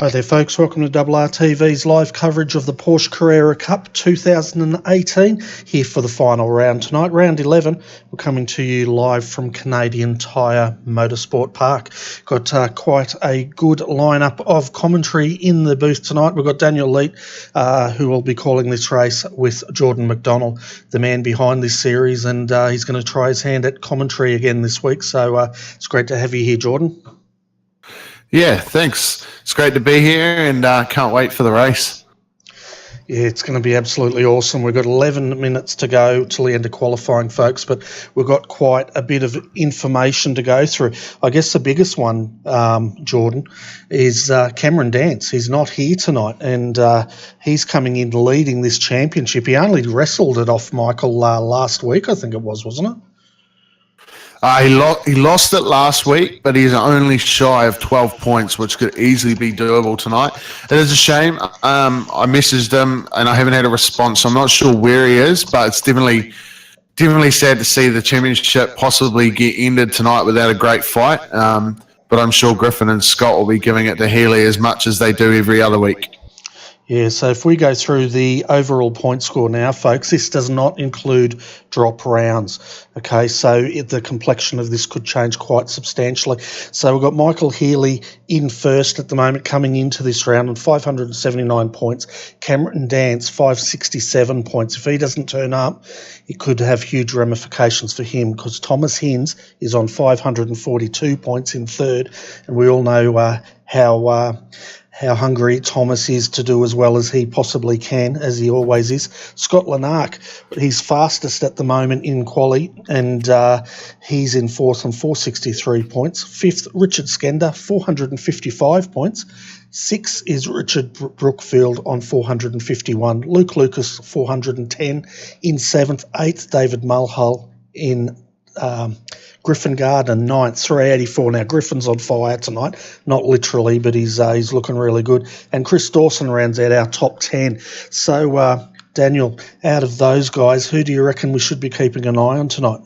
Hi there folks, welcome to RRTV's live coverage of the Porsche Carerra Cup 2018, here for the final round tonight, round 11. We're coming to you live from Canadian Tire Motorsport Park. Got quite a good lineup of commentary in the booth tonight. We've got Daniel Leet, who will be calling this race with Jordan McDonnell, the man behind this series, and he's going to try his hand at commentary again this week, so it's great to have you here, Jordan. Yeah, thanks. It's great to be here and can't wait for the race. Yeah, it's going to be absolutely awesome. We've got 11 minutes to go till the end of qualifying, folks, but we've got quite a bit of information to go through. I guess the biggest one, Jordan, is Cameron Dance. He's not here tonight, and he's coming in leading this championship. He only wrestled it off Michael last week, I think it was, wasn't it? He lost it last week, but he's only shy of 12 points, which could easily be doable tonight. It is a shame. I messaged him, and I haven't had a response. So I'm not sure where he is, but it's definitely sad to see the championship possibly get ended tonight without a great fight. But I'm sure Griffin and Scott will be giving it to Healy as much as they do every other week. Yeah, so if we go through the overall point score now, folks, this does not include drop rounds. Okay, so the complexion of this could change quite substantially. So we've got Michael Healy in first at the moment coming into this round on 579 points. Cameron Dance, 567 points. If he doesn't turn up, it could have huge ramifications for him because Thomas Hinz is on 542 points in third, and we all know how hungry Thomas is to do as well as he possibly can, as he always is. Scott Lanark, he's fastest at the moment in quali, and he's in fourth on 463 points. Fifth, Richard Skender, 455 points. Sixth is Richard Brookfield on 451. Luke Lucas, 410 in seventh. Eighth, David Mulhull in Griffin Garden, ninth, 384. Now, Griffin's on fire tonight, not literally, but he's looking really good. And Chris Dawson rounds out our top 10. So, Daniel, out of those guys, who do you reckon we should be keeping an eye on tonight?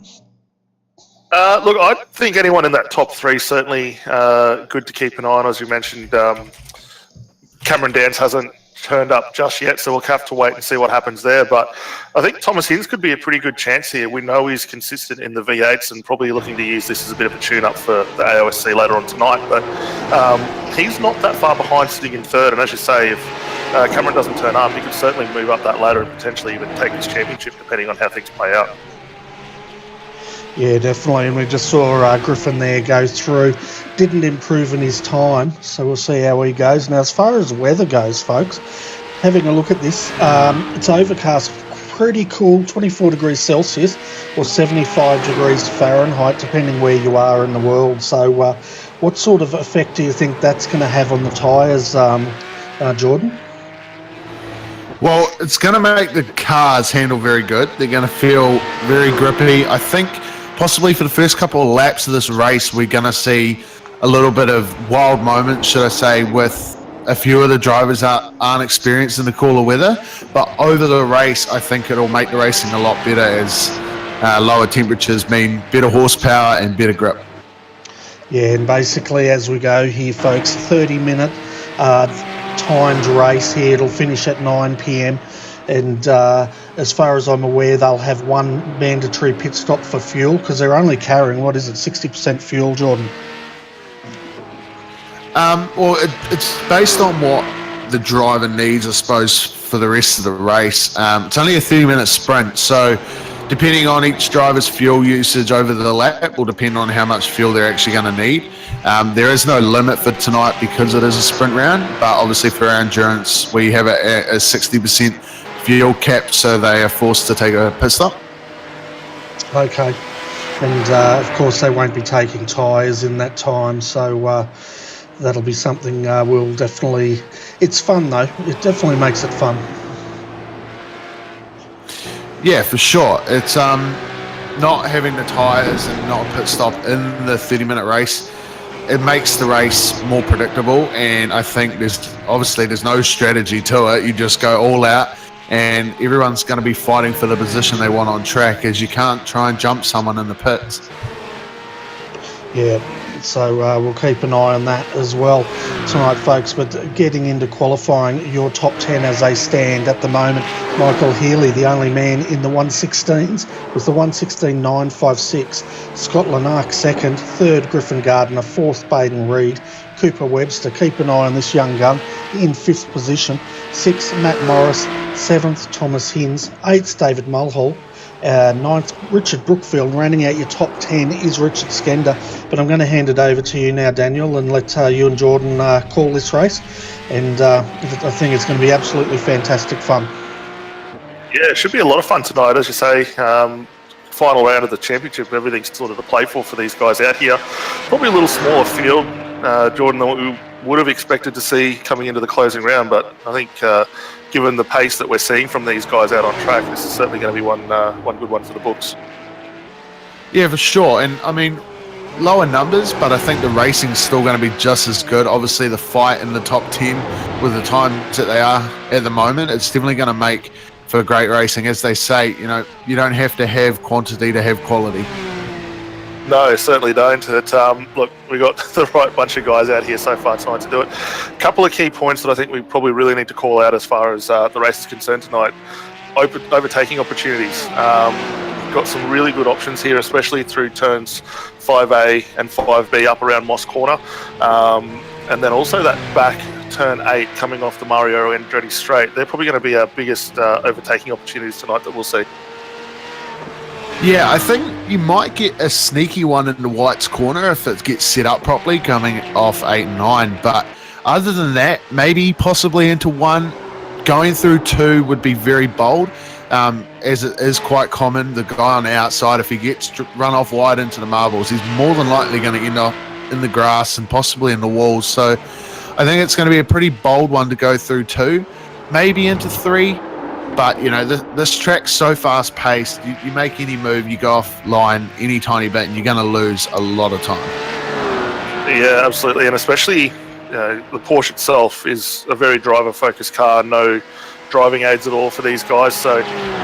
Look, I think anyone in that top three certainly good to keep an eye on. As you mentioned, Cameron Dance hasn't turned up just yet, so we'll have to wait and see what happens there. But I think Thomas Hinz could be a pretty good chance here. We know he's consistent in the V8s and probably looking to use this as a bit of a tune-up for the AOSC later on tonight. But he's not that far behind sitting in third. And as you say, if Cameron doesn't turn up, he could certainly move up that ladder and potentially even take this championship, depending on how things play out. Yeah, definitely. And we just saw Griffin there go through. Didn't improve in his time, so we'll see how he goes. Now, as far as weather goes, folks, having a look at this, it's overcast, pretty cool, 24 degrees Celsius or 75 degrees Fahrenheit, depending where you are in the world. So what sort of effect do you think that's going to have on the tyres, Jordan? Well, it's going to make the cars handle very good. They're going to feel very grippy. I think possibly for the first couple of laps of this race, we're going to see a little bit of wild moments, should I say, with a few of the drivers aren't experienced in the cooler weather. But over the race, I think it'll make the racing a lot better as lower temperatures mean better horsepower and better grip. Yeah, and basically as we go here, folks, 30-minute timed race here. It'll finish at 9 p.m. And as far as I'm aware, they'll have one mandatory pit stop for fuel because they're only carrying, 60% fuel, Jordan? Well, it's based on what the driver needs, I suppose, for the rest of the race. It's only a 30-minute sprint, so depending on each driver's fuel usage over the lap will depend on how much fuel they're actually going to need. There is no limit for tonight because it is a sprint round, but obviously for our endurance, we have a 60% fuel cap, so they are forced to take a pit stop. Okay. And, of course, they won't be taking tyres in that time, so that'll be something we'll definitely... It's fun, though. It definitely makes it fun. Yeah, for sure. It's not having the tyres and not a pit stop in the 30-minute race. It makes the race more predictable, and I think there's no strategy to it. You just go all out, and everyone's going to be fighting for the position they want on track, as you can't try and jump someone in the pits. Yeah, So we'll keep an eye on that as well tonight, folks. But getting into qualifying, your top 10 as they stand at the moment, Michael Healy, the only man in the 116s, was the 116.956. Scott Lanark second, third Griffin Gardner, fourth Baden Reed, Cooper Webster. Keep an eye on this young gun in fifth position. Sixth, Matt Morris. Seventh, Thomas Hinds. Eighth, David Mulhall. Ninth, Richard Brookfield. Rounding out your top 10 is Richard Skender. But I'm going to hand it over to you now, Daniel, and let you and Jordan call this race. And I think it's going to be absolutely fantastic fun. Yeah, it should be a lot of fun tonight, as you say. Final round of the championship, everything's sort of to play for these guys out here. Probably a little smaller field, Jordan, than what we would have expected to see coming into the closing round. But I think given the pace that we're seeing from these guys out on track, this is certainly going to be one good one for the books. Yeah, for sure. And I mean, lower numbers, but I think the racing's still going to be just as good. Obviously, the fight in the top 10 with the times that they are at the moment, it's definitely going to make for great racing. As they say, you don't have to have quantity to have quality. No, certainly don't. Look, we got the right bunch of guys out here so far tonight to do it. A couple of key points that I think we probably really need to call out as far as the race is concerned tonight. Overtaking opportunities. Got some really good options here, especially through turns 5A and 5B up around Moss Corner. And then also that back turn 8 coming off the Mario Andretti straight. They're probably going to be our biggest overtaking opportunities tonight that we'll see. Yeah, I think you might get a sneaky one in the White's Corner if it gets set up properly coming off 8 and 9. But other than that, maybe possibly into 1. Going through 2 would be very bold, as it is quite common. The guy on the outside, if he gets run off wide into the marbles, he's more than likely going to end up in the grass and possibly in the walls. So I think it's going to be a pretty bold one to go through 2, maybe into 3. But, this track's so fast-paced, you make any move, you go offline any tiny bit, and you're going to lose a lot of time. Yeah, absolutely. And especially the Porsche itself is a very driver-focused car, no driving aids at all for these guys. So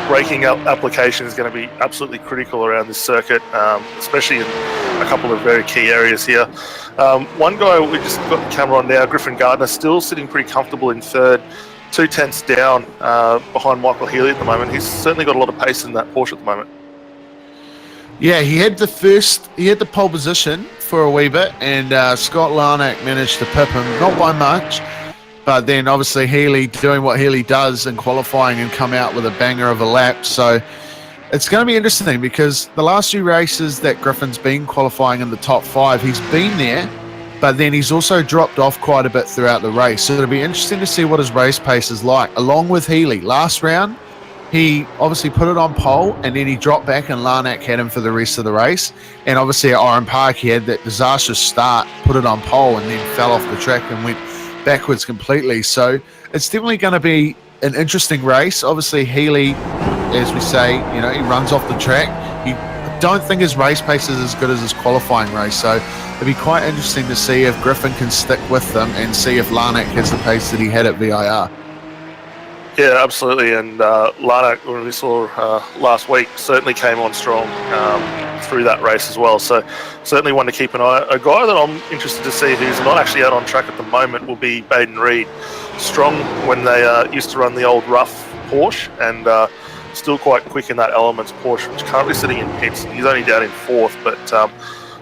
braking application is going to be absolutely critical around this circuit, especially in a couple of very key areas here. One guy we just got the camera on now, Griffin Gardner, still sitting pretty comfortable in third. 2 tenths down behind Michael Healy at the moment. He's certainly got a lot of pace in that Porsche at the moment. Yeah, he had the pole position for a wee bit, and Scott Larnack managed to pip him, not by much, but then obviously Healy doing what Healy does in qualifying and come out with a banger of a lap. So it's going to be interesting because the last few races that Griffin's been qualifying in the top 5, he's been there, but then he's also dropped off quite a bit throughout the race. So it'll be interesting to see what his race pace is like, along with Healy. Last round, he obviously put it on pole, and then he dropped back, and Larnack had him for the rest of the race. And obviously at Oran Park, he had that disastrous start, put it on pole, and then fell off the track and went backwards completely. So it's definitely going to be an interesting race. Obviously, Healy, as we say, he runs off the track. I don't think his race pace is as good as his qualifying race, so it'll be quite interesting to see if Griffin can stick with them and see if Larnack has the pace that he had at VIR. Yeah, absolutely, and Larnack, when we saw last week, certainly came on strong through that race as well, so certainly one to keep an eye on. A guy that I'm interested to see who's not actually out on track at the moment will be Baden Reed. Strong when they used to run the old rough Porsche, and still quite quick in that Elements Porsche, which currently sitting in pits. He's only down in 4th, but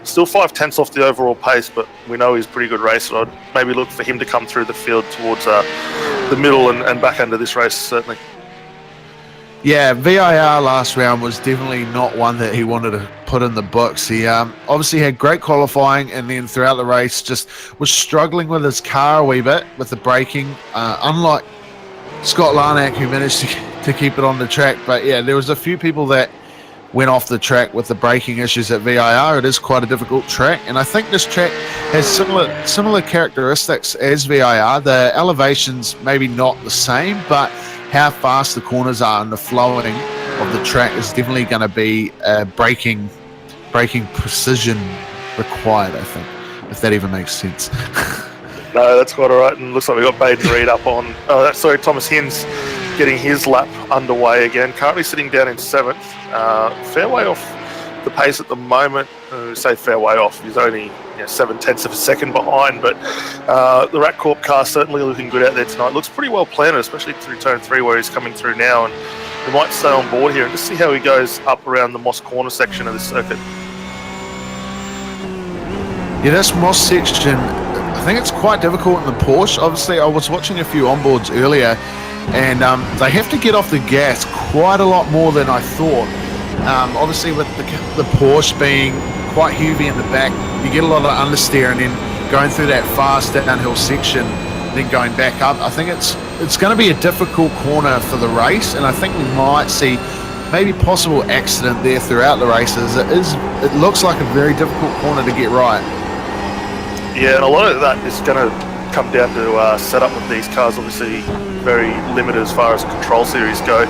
still 5 tenths off the overall pace, but we know he's a pretty good racer. I'd maybe look for him to come through the field towards the middle and back end of this race, certainly. Yeah, VIR last round was definitely not one that he wanted to put in the books. He obviously had great qualifying, and then throughout the race just was struggling with his car a wee bit with the braking, unlike Scott Larnack, who managed to keep it on the track. But yeah, there was a few people that went off the track with the braking issues at VIR. It is quite a difficult track, and I think this track has similar characteristics as VIR. The elevation's maybe not the same, but how fast the corners are and the flowing of the track is definitely going to be braking precision required, I think, if that even makes sense. No, that's quite all right. And looks like we've got Baden Reed up on... Thomas Hinds getting his lap underway again. Currently sitting down in 7th. Fair way off the pace at the moment. Say fair way off. He's only 7/10 of a second behind. But the Rat Corp car certainly looking good out there tonight. Looks pretty well planted, especially through turn 3 where he's coming through now. And we might stay on board here and just see how he goes up around the Moss Corner section of this circuit. Yeah, this Moss section, I think it's quite difficult in the Porsche. Obviously, I was watching a few onboards earlier, and they have to get off the gas quite a lot more than I thought. Obviously, with the Porsche being quite heavy in the back, you get a lot of understeer, and then going through that fast downhill section, then going back up. I think it's going to be a difficult corner for the race, and I think we might see maybe possible accident there throughout the races. It looks like a very difficult corner to get right. Yeah, and a lot of that is going to come down to setup of these cars. Obviously, very limited as far as control series go.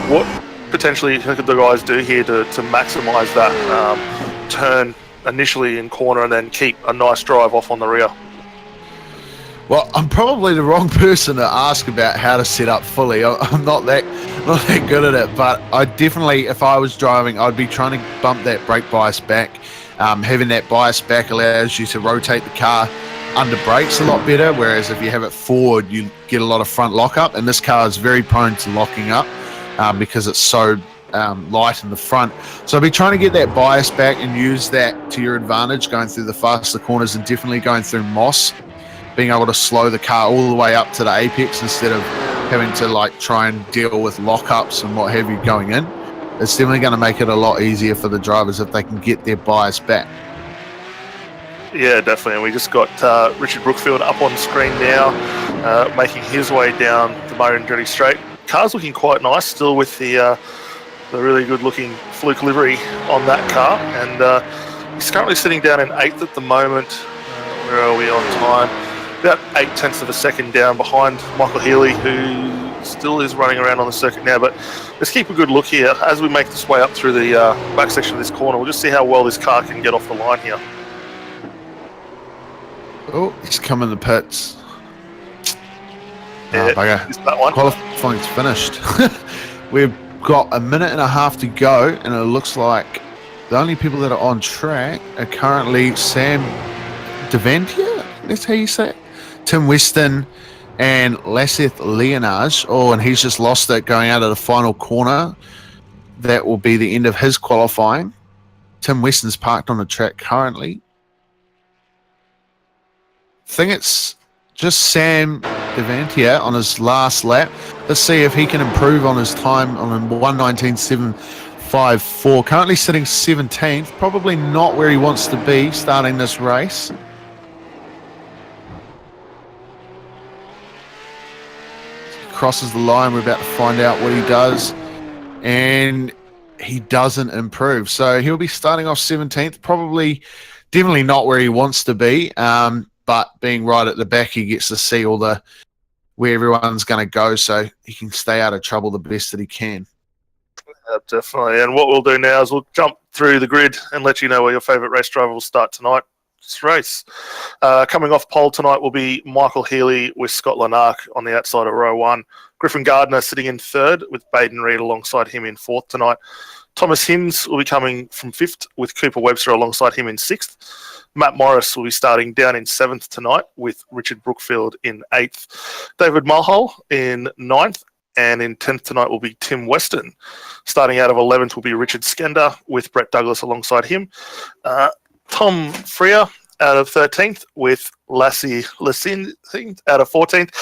What potentially could the guys do here to maximise that turn initially in corner and then keep a nice drive off on the rear? Well, I'm probably the wrong person to ask about how to set up fully. I'm not that good at it, but I definitely, if I was driving, I'd be trying to bump that brake bias back. Having that bias back allows you to rotate the car under brakes a lot better, whereas if you have it forward, you get a lot of front lockup, and this car is very prone to locking up because it's so light in the front. So I'll be trying to get that bias back and use that to your advantage going through the faster corners, and definitely going through Moss, being able to slow the car all the way up to the apex instead of having to try and deal with lockups and what have you going in. It's definitely going to make it a lot easier for the drivers if they can get their bias back. Yeah, definitely. And we just got Richard Brookfield up on screen now, making his way down the Murray and Andretti Straight. Car's looking quite nice still with the really good-looking Fluke livery on that car. And he's currently sitting down in 8th at the moment. Where are we on time? About 0.8 of a second down behind Michael Healy, who still is running around on the circuit now. But let's keep a good look here as we make this way up through the back section of this corner. We'll just see how well this car can get off the line here. Oh, he's coming the pits. Yeah, that one. Qualifying's finished. We've got a minute and a half to go, and it looks like the only people that are on track are currently Sam Devantia, that's how you say it, Tim Weston, and Lasseth Leonage. Oh, and he's just lost it going out of the final corner. That will be the end of his qualifying. Tim Weston's parked on the track currently. I think it's just Sam Devantia on his last lap. Let's see if he can improve on his time on a 1:19.754. Currently sitting 17th, probably not where he wants to be starting this race. Crosses the line. We're about to find out what he does, and he doesn't improve, so he'll be starting off 17th, definitely not where he wants to be, but being right at the back, he gets to see where everyone's going to go, so he can stay out of trouble the best that he can. Yeah, definitely. And what we'll do now is we'll jump through the grid and let you know where your favourite race driver will start tonight. Race. Coming off pole tonight will be Michael Healy with Scott Lanark on the outside of row 1. Griffin Gardner sitting in 3rd with Baden Reed alongside him in 4th tonight. Thomas Hinds will be coming from 5th with Cooper Webster alongside him in 6th. Matt Morris will be starting down in 7th tonight with Richard Brookfield in 8th. David Mulhall in 9th. And in 10th tonight will be Tim Weston. Starting out of 11th will be Richard Skender with Brett Douglas alongside him. Tom Freer out of 13th with Lassie Lassin out of 14th.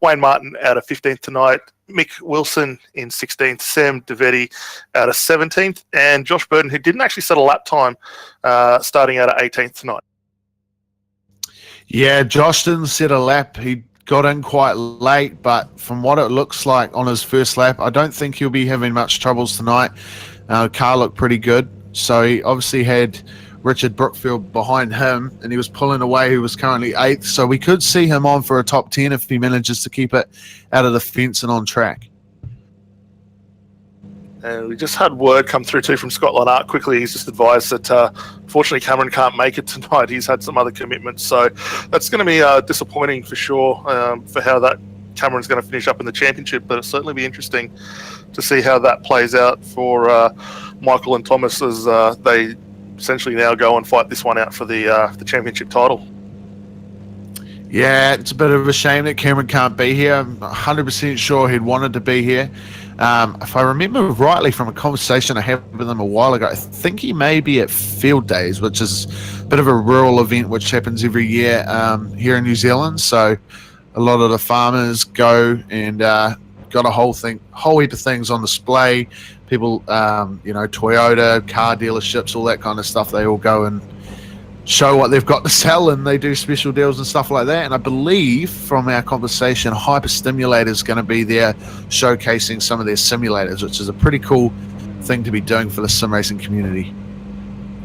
Wayne Martin out of 15th tonight. Mick Wilson in 16th. Sam DeVetti out of 17th. And Josh Burton, who didn't actually set a lap time, starting out of 18th tonight. Yeah, Josh didn't set a lap. He got in quite late, but from what it looks like on his first lap, I don't think he'll be having much troubles tonight. The car looked pretty good. So he obviously had Richard Brookfield behind him, and he was pulling away. He was currently 8th, so we could see him on for a top 10 if he manages to keep it out of the fence and on track. And we just had word come through too from Scott Lanark quickly. He's just advised that unfortunately Cameron can't make it tonight. He's had some other commitments, so that's going to be disappointing for sure for how that Cameron's going to finish up in the championship, but it'll certainly be interesting to see how that plays out for Michael and Thomas as they essentially now go and fight this one out for the championship title. Yeah, it's a bit of a shame that Cameron can't be here. I'm 100% sure he'd wanted to be here. If I remember rightly from a conversation I had with him a while ago, I think he may be at Field Days, which is a bit of a rural event which happens every year here in New Zealand. So a lot of the farmers go and got a whole heap of things on display. People, Toyota, car dealerships, all that kind of stuff, they all go and show what they've got to sell, and they do special deals and stuff like that. And I believe from our conversation, Hyperstimulator is going to be there showcasing some of their simulators, which is a pretty cool thing to be doing for the sim racing community.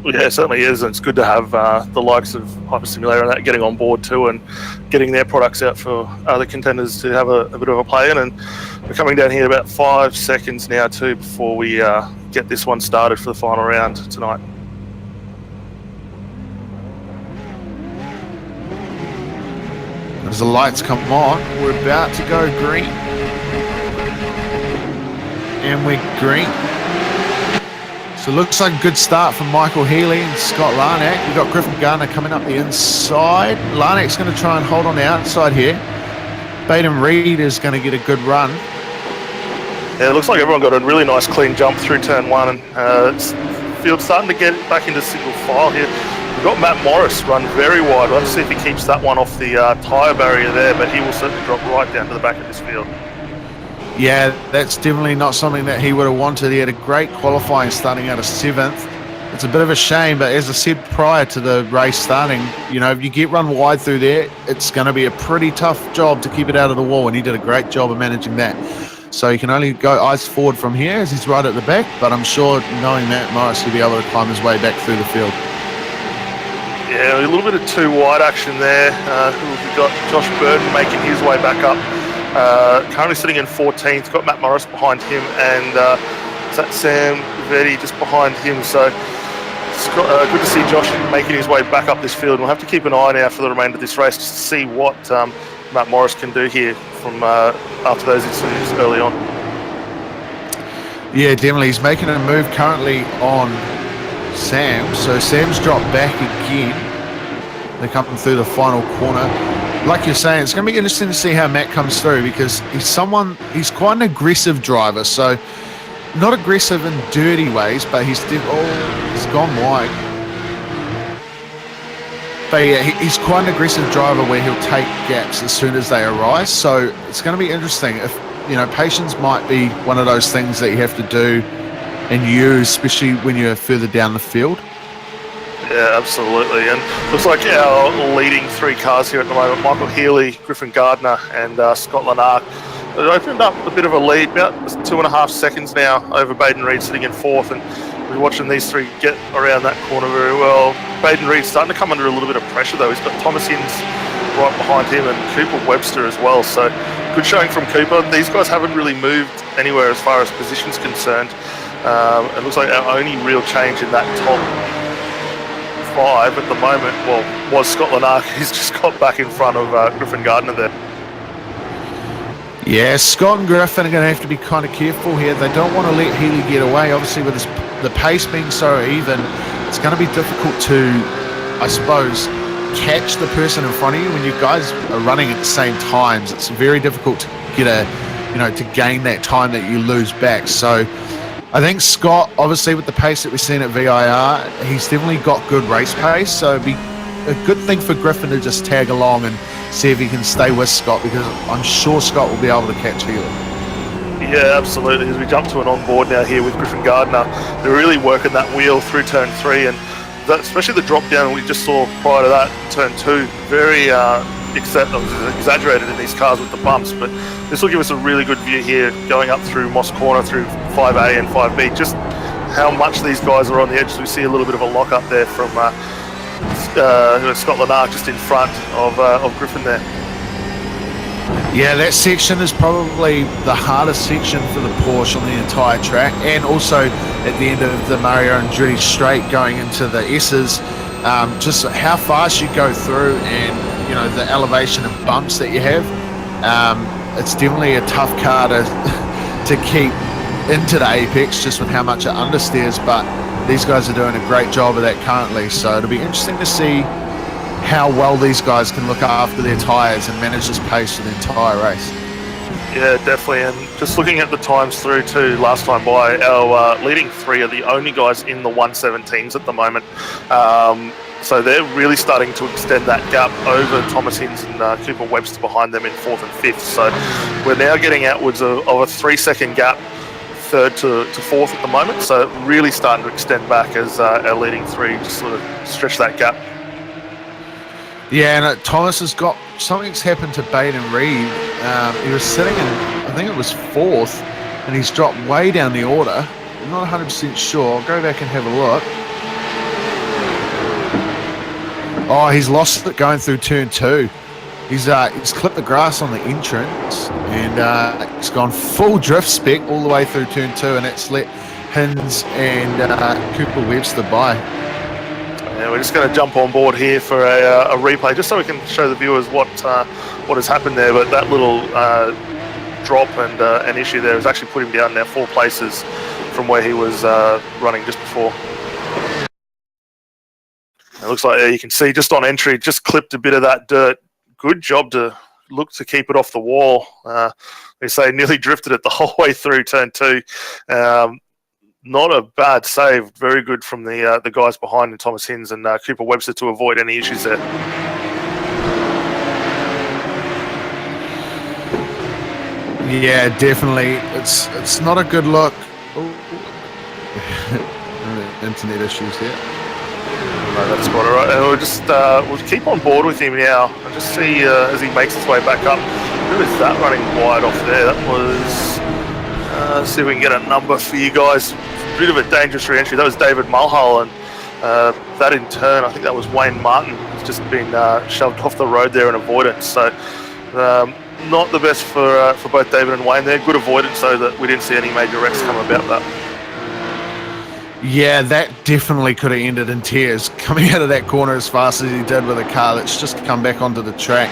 Yeah, it certainly is, and it's good to have the likes of Hyperstimulator and that getting on board too, and getting their products out for other contenders to have a bit of a play in. And we're coming down here about 5 seconds now too before we get this one started for the final round tonight. As the lights come on, we're about to go green. And we're green. So it looks like a good start from Michael Healy and Scott Larnack. We've got Griffin Gardner coming up the inside. Larnack's going to try and hold on the outside here. Baden Reed is going to get a good run. Yeah, it looks like everyone got a really nice clean jump through turn one, and field's starting to get back into single file here. We've got Matt Morris run very wide. We'll have to see if he keeps that one off the tyre barrier there, but he will certainly drop right down to the back of this field. Yeah, that's definitely not something that he would have wanted. He had a great qualifying starting out of 7th. It's a bit of a shame, but as I said prior to the race starting, if you get run wide through there, it's going to be a pretty tough job to keep it out of the wall, and he did a great job of managing that. So you can only go eyes forward from here as he's right at the back, but I'm sure knowing Matt Morris will be able to climb his way back through the field. Yeah, a little bit of too wide action there. We've got Josh Burton making his way back up. Currently sitting in 14th. Got Matt Morris behind him, and is that Sam Vetti just behind him? So it's good to see Josh making his way back up this field. We'll have to keep an eye now for the remainder of this race just to see what Matt Morris can do here from after those incidents early on. Yeah, definitely. He's making a move currently on Sam. So Sam's dropped back again. They're coming through the final corner. Like you're saying, it's going to be interesting to see how Matt comes through, because he's quite an aggressive driver. So not aggressive in dirty ways, but he's gone wide. But yeah, he's quite an aggressive driver where he'll take gaps as soon as they arise. So it's going to be interesting. If patience might be one of those things that you have to do and use, especially when you're further down the field. Yeah, absolutely. And looks like our leading 3 cars here at the moment, Michael Healy, Griffin Gardner, and Scott Larnack, it opened up a bit of a lead, about 2.5 seconds now over Baden Reed sitting in 4th, and we're watching these 3 get around that corner very well. Baden Reed's starting to come under a little bit of pressure though. He's got Thomas Inns right behind him and Cooper Webster as well, so good showing from Cooper. These guys haven't really moved anywhere as far as position's concerned. It looks like our only real change in that top 5 at the moment, was Scott Larnack. He's just got back in front of Griffin Gardner there. Yeah, Scott and Griffin are going to have to be kind of careful here. They don't want to let Healy get away. Obviously, with the pace being so even, it's going to be difficult to, I suppose, catch the person in front of you when you guys are running at the same times. It's very difficult to get to gain that time that you lose back. So I think Scott, obviously with the pace that we've seen at VIR, he's definitely got good race pace. So it'd be a good thing for Griffin to just tag along and see if he can stay with Scott, because I'm sure Scott will be able to catch Healy. Yeah, absolutely. As we jump to an on-board now here with Griffin Gardner, they're really working that wheel through turn 3, and especially the drop down we just saw prior to that, turn 2, very exaggerated in these cars with the bumps, but this will give us a really good view here going up through Moss Corner through 5A and 5B, just how much these guys are on the edge. We see a little bit of a lock up there from Scott Larnack just in front of Griffin there. Yeah, that section is probably the hardest section for the Porsche on the entire track, and also at the end of the Mario Andretti straight going into the S's, just how fast you go through and the elevation and bumps that you have. It's definitely a tough car to keep into the apex, just with how much it understeers, but these guys are doing a great job of that currently. So it'll be interesting to see how well these guys can look after their tyres and manage this pace for the entire race. Yeah, definitely. And just looking at the times through too, last time by, our leading three are the only guys in the 117s at the moment. So they're really starting to extend that gap over Thomas Hinds and Cooper Webster behind them in 4th and 5th. So we're now getting outwards of a 3-second gap, 3rd to 4th at the moment. So really starting to extend back as our leading three just sort of stretch that gap. Yeah, and Thomas has got, something's happened to Baden Reed. He was sitting in, I think it was 4th, and he's dropped way down the order. I'm not 100% sure. I'll go back and have a look. Oh, he's lost it going through turn 2. He's clipped the grass on the entrance, and he's gone full drift spec all the way through turn 2, and that's let Hinds and Cooper Webster by. Yeah, we're just going to jump on board here for a replay, just so we can show the viewers what has happened there. But that little drop and an issue there has actually put him down now 4 places from where he was running just before. It looks like you can see just on entry, just clipped a bit of that dirt. Good job to look to keep it off the wall. They say nearly drifted it the whole way through turn 2. Not a bad save. Very good from the guys behind, and Thomas Hinds and Cooper Webster, to avoid any issues there. Yeah, definitely. It's not a good look. Internet issues here. No, that's quite all right. And we'll keep on board with him now and just see as he makes his way back up. Who is that running wide off there? That was. See if we can get a number for you guys. Bit of a dangerous re-entry. That was David Mulhall, and that in turn, I think that was Wayne Martin, who's just been shoved off the road there in avoidance. So not the best for both David and Wayne there. Good avoidance, so that we didn't see any major wrecks come about that. Yeah, that definitely could have ended in tears. Coming out of that corner as fast as he did with a car that's just come back onto the track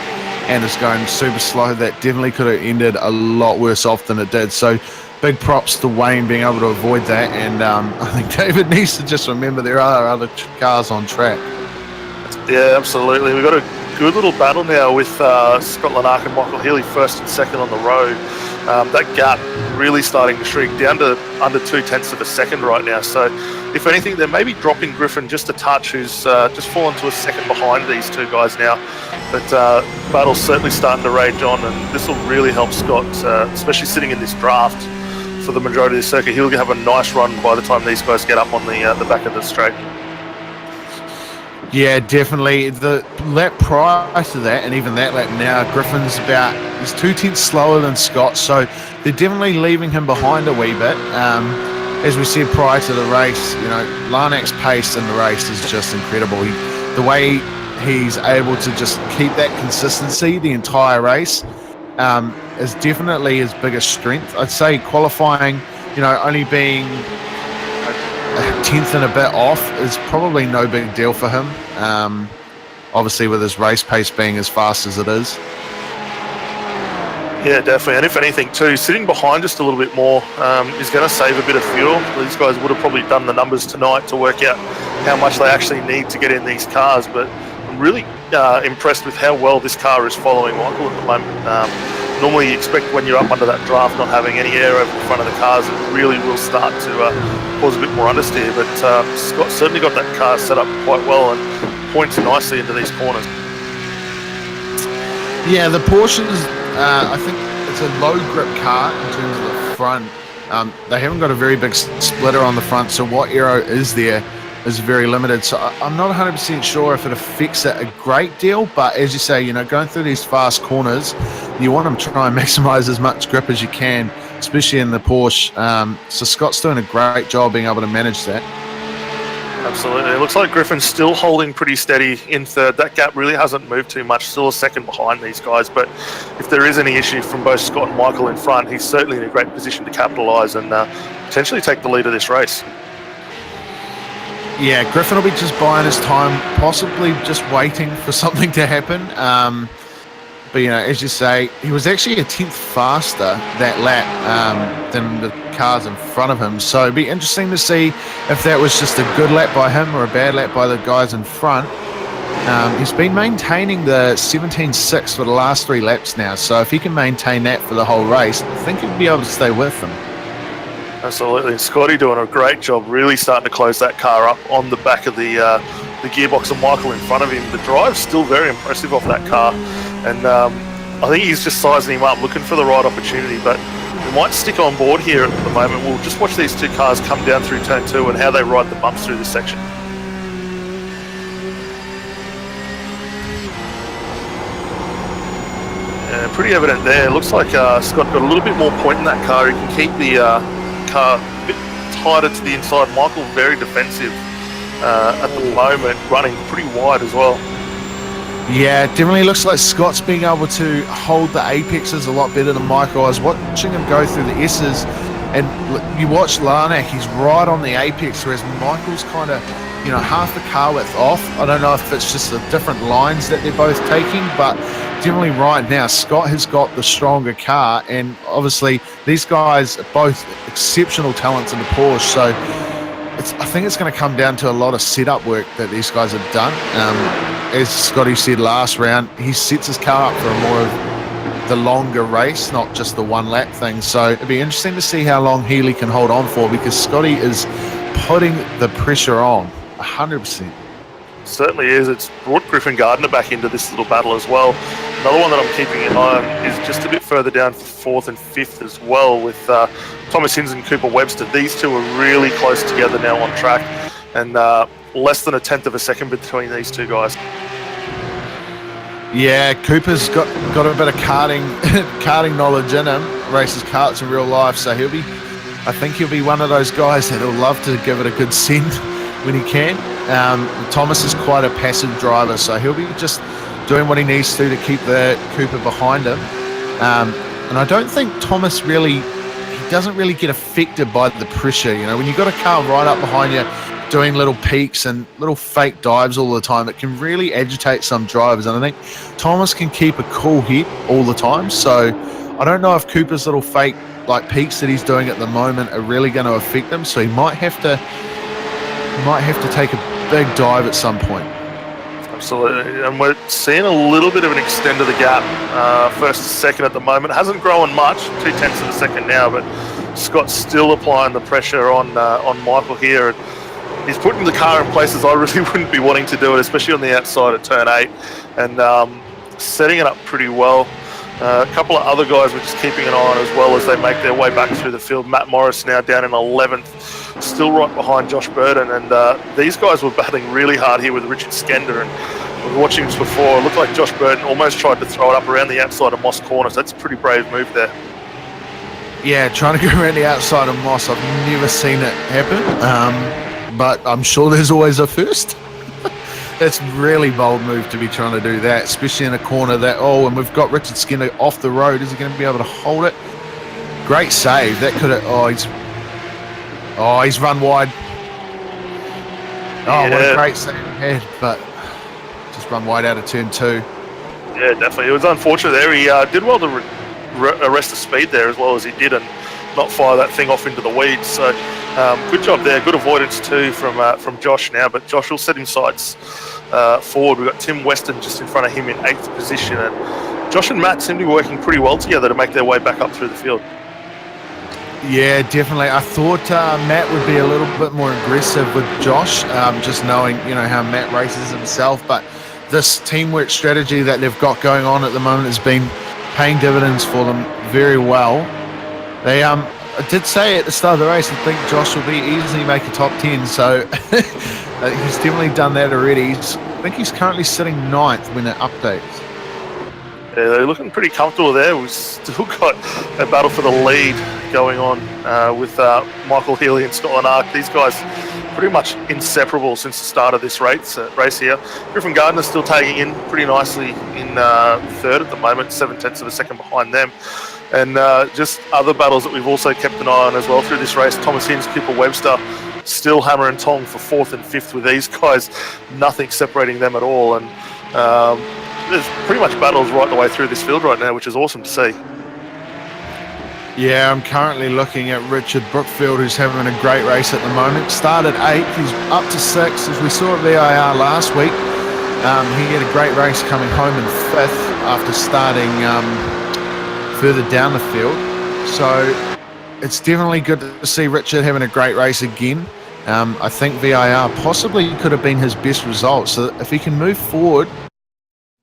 and is going super slow, that definitely could have ended a lot worse off than it did. So big props to Wayne being able to avoid that, and I think David needs to just remember there are other cars on track. Yeah, absolutely. We've got a good little battle now with Scott Lanark and Michael Healy 1st and 2nd on the road. That gap really starting to shrink down to under 0.2 of a second right now. So if anything, they're maybe dropping Griffin just a touch, who's just fallen to a second behind these two guys now. But battle's certainly starting to rage on, and this will really help Scott, especially sitting in this draft for the majority of the circuit. He'll have a nice run by the time these guys get up on the back of the straight. Yeah, definitely. The lap prior to that, and even that lap now, Griffin's he's 0.2 slower than Scott, so they're definitely leaving him behind a wee bit. As we said prior to the race, Larnak's pace in the race is just incredible. The way he's able to just keep that consistency the entire race is definitely his biggest strength. I'd say qualifying, only being a 10th and a bit off is probably no big deal for him. Obviously, with his race pace being as fast as it is. Yeah, definitely. And if anything, too, sitting behind just a little bit more is going to save a bit of fuel. These guys would have probably done the numbers tonight to work out how much they actually need to get in these cars. But I'm really impressed with how well this car is following Michael at the moment. Normally you expect when you're up under that draft not having any air over the front of the cars, it really will start to cause a bit more understeer. But Scott's certainly got that car set up quite well and points nicely into these corners. Yeah, the Porsches, I think it's a low grip car in terms of the front. They haven't got a very big splitter on the front, so what aero is there is very limited. So I'm not 100% sure if it affects it a great deal, but as you say, going through these fast corners, you want to try and maximize as much grip as you can, especially in the Porsche. So Scott's doing a great job being able to manage that. Absolutely. It looks like Griffin's still holding pretty steady in 3rd. That gap really hasn't moved too much, still a second behind these guys. But if there is any issue from both Scott and Michael in front, he's certainly in a great position to capitalise and potentially take the lead of this race. Yeah, Griffin will be just buying his time, possibly just waiting for something to happen. But, as you say, he was actually a 10th faster that lap than the cars in front of him. So it'd be interesting to see if that was just a good lap by him or a bad lap by the guys in front. He's been maintaining the 17.6 for the last 3 laps now, so if he can maintain that for the whole race, I think he'll be able to stay with them. Absolutely. Scotty doing a great job, really starting to close that car up on the back of the gearbox of Michael in front of him. The drive's still very impressive off that car, and I think he's just sizing him up, looking for the right opportunity, but we might stick on board here at the moment. We'll just watch these 2 cars come down through turn 2 and how they ride the bumps through this section. Pretty evident there. Looks like Scott got a little bit more point in that car. He can keep the car a bit tighter to the inside. Michael very defensive at the moment, running pretty wide as well. Yeah, it definitely looks like Scott's being able to hold the apexes a lot better than Michael. I was watching him go through the S's, and you watch Larnack, he's right on the apex, whereas Michael's kind of, half the car width off. I don't know if it's just the different lines that they're both taking, but generally right now, Scott has got the stronger car, and obviously these guys are both exceptional talents in the Porsche, so I think it's going to come down to a lot of setup work that these guys have done. As Scotty said last round, he sets his car up for a more of the longer race, not just the one lap thing. So it'd be interesting to see how long Healy can hold on for, because Scotty is putting the pressure on 100%. Certainly is. It's brought Griffin Gardner back into this little battle as well. Another one that I'm keeping an eye on is just a bit further down, 4th and 5th as well, with Thomas Hinz and Cooper Webster. These two are really close together now on track, and less than 1/10 of a second between these 2 guys. Yeah, Cooper's got a bit of karting knowledge in him, races karts in real life, so I think he'll be one of those guys that'll love to give it a good send when he can. Thomas is quite a passive driver, so he'll be just doing what he needs to keep the Cooper behind him. And I don't think Thomas doesn't really get affected by the pressure. When you've got a car right up behind you doing little peaks and little fake dives all the time, it can really agitate some drivers. And I think Thomas can keep a cool head all the time. So I don't know if Cooper's little fake peaks that he's doing at the moment are really going to affect him. So he might have to take a big dive at some point. Absolutely, and we're seeing a little bit of an extend of the gap, first to second at the moment. It hasn't grown much, 0.2 of a second now, but Scott's still applying the pressure on Michael here. And he's putting the car in places I really wouldn't be wanting to do it, especially on the outside of turn 8, and setting it up pretty well. A couple of other guys we're just keeping an eye on as well as they make their way back through the field. Matt Morris now down in 11th, still right behind Josh Burden, and these guys were battling really hard here with Richard Skender, and we were watching this before. It looked like Josh Burden almost tried to throw it up around the outside of Moss Corner, so that's a pretty brave move there. Yeah, trying to go around the outside of Moss, I've never seen it happen, but I'm sure there's always a first. It's a really bold move to be trying to do that, especially in a corner and we've got Richard Skinner off the road. Is he going to be able to hold it? Great save. That could have... he's run wide. Yeah. What a great save he had, but just run wide out of turn 2. Yeah, definitely. It was unfortunate there. He did well to arrest the speed there as well as he did and not fire that thing off into the weeds. So good job there. Good avoidance too from Josh now, but Josh will set him sights forward. We've got Tim Weston just in front of him in 8th position, and Josh and Matt seem to be working pretty well together to make their way back up through the field. Yeah, definitely. I thought Matt would be a little bit more aggressive with Josh, just knowing how Matt races himself, but this teamwork strategy that they've got going on at the moment has been paying dividends for them very well. They I did say at the start of the race, I think Josh will be easily make a top 10, so he's definitely done that already. I think he's currently sitting 9th when it updates. Yeah, they're looking pretty comfortable there. We've still got a battle for the lead going on with Michael Healy and Scotland Ark. These guys pretty much inseparable since the start of this race here. Griffin Gardner's still tagging in pretty nicely in 3rd at the moment, 0.7 of a second behind them. And just other battles that we've also kept an eye on as well through this race. Thomas Hinz, Cooper Webster, still hammer and tong for 4th and 5th with these guys. Nothing separating them at all. And there's pretty much battles right the way through this field right now, which is awesome to see. Yeah, I'm currently looking at Richard Brookfield, who's having a great race at the moment. Started 8th, he's up to 6th. As we saw at VIR last week, he had a great race coming home in 5th after starting further down the field. So it's definitely good to see Richard having a great race again. I think VIR possibly could have been his best result. So if he can move forward,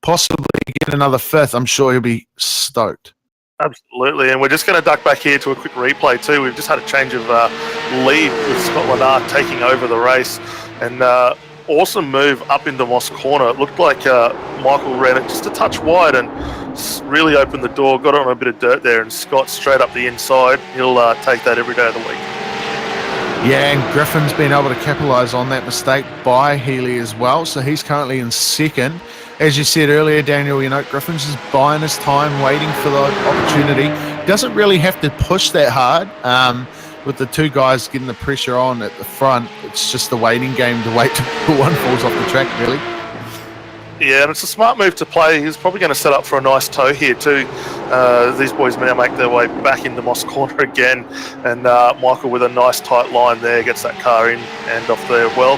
possibly get another 5th, I'm sure he'll be stoked. Absolutely, and we're just going to duck back here to a quick replay too. We've just had a change of lead with Scotland Art taking over the race, and awesome move up into Moss Corner. It looked like Michael ran it just a touch wide and really opened the door, got on a bit of dirt there, and Scott straight up the inside. He'll take that every day of the week. Yeah, and Griffin's been able to capitalise on that mistake by Healy as well, so he's currently in 2nd. As you said earlier, Daniel, Griffin's just buying his time, waiting for the opportunity. Doesn't really have to push that hard. With the 2 guys getting the pressure on at the front, it's just a waiting game to wait till one falls off the track, really. Yeah, and it's a smart move to play. He's probably going to set up for a nice tow here too. These boys now make their way back into Moss Corner again, and Michael with a nice tight line there gets that car in and off there well.